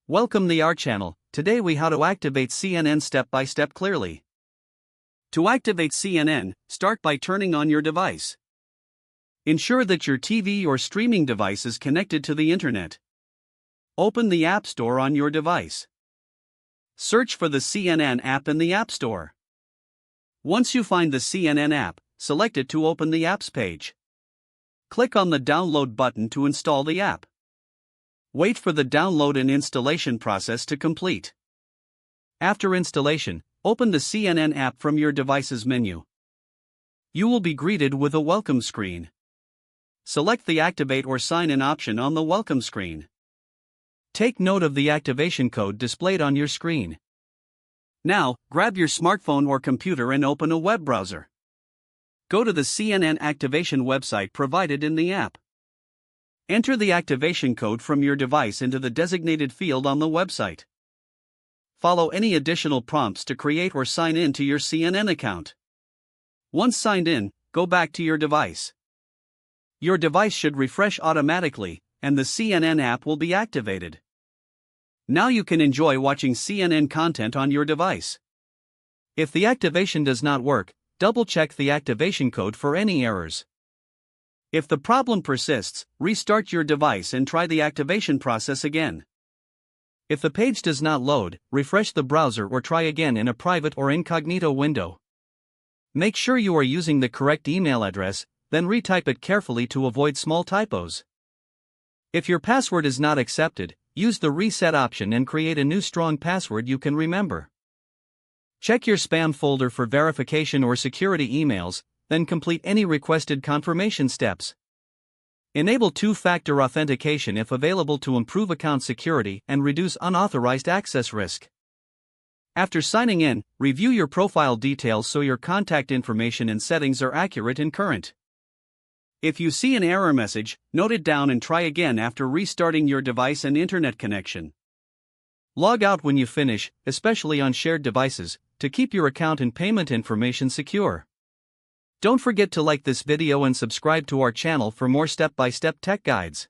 Welcome to our channel. Today we how to activate CNN step by step clearly. To activate CNN, start by turning on your device. Ensure that your TV or streaming device is connected to the internet. Open the App Store on your device. Search for the CNN app in the App Store. Once you find the CNN app, select it to open the apps page. Click on the download button to install the app. Wait for the download and installation process to complete. After installation, open the CNN app from your device's menu. You will be greeted with a welcome screen. Select the Activate or Sign In option on the welcome screen. Take note of the activation code displayed on your screen. Now, grab your smartphone or computer and open a web browser. Go to the CNN activation website provided in the app. Enter the activation code from your device into the designated field on the website. Follow any additional prompts to create or sign in to your CNN account. Once signed in, go back to your device. Your device should refresh automatically, and the CNN app will be activated. Now you can enjoy watching CNN content on your device. If the activation does not work, double-check the activation code for any errors. If the problem persists, restart your device and try the activation process again. If the page does not load, refresh the browser or try again in a private or incognito window. Make sure you are using the correct email address, then retype it carefully to avoid small typos. If your password is not accepted, use the reset option and create a new strong password you can remember. Check your spam folder for verification or security emails, then complete any requested confirmation steps. Enable two-factor authentication if available to improve account security and reduce unauthorized access risk. After signing in, review your profile details so your contact information and settings are accurate and current. If you see an error message, note it down and try again after restarting your device and internet connection. Log out when you finish, especially on shared devices, to keep your account and payment information secure. Don't forget to like this video and subscribe to our channel for more step-by-step tech guides.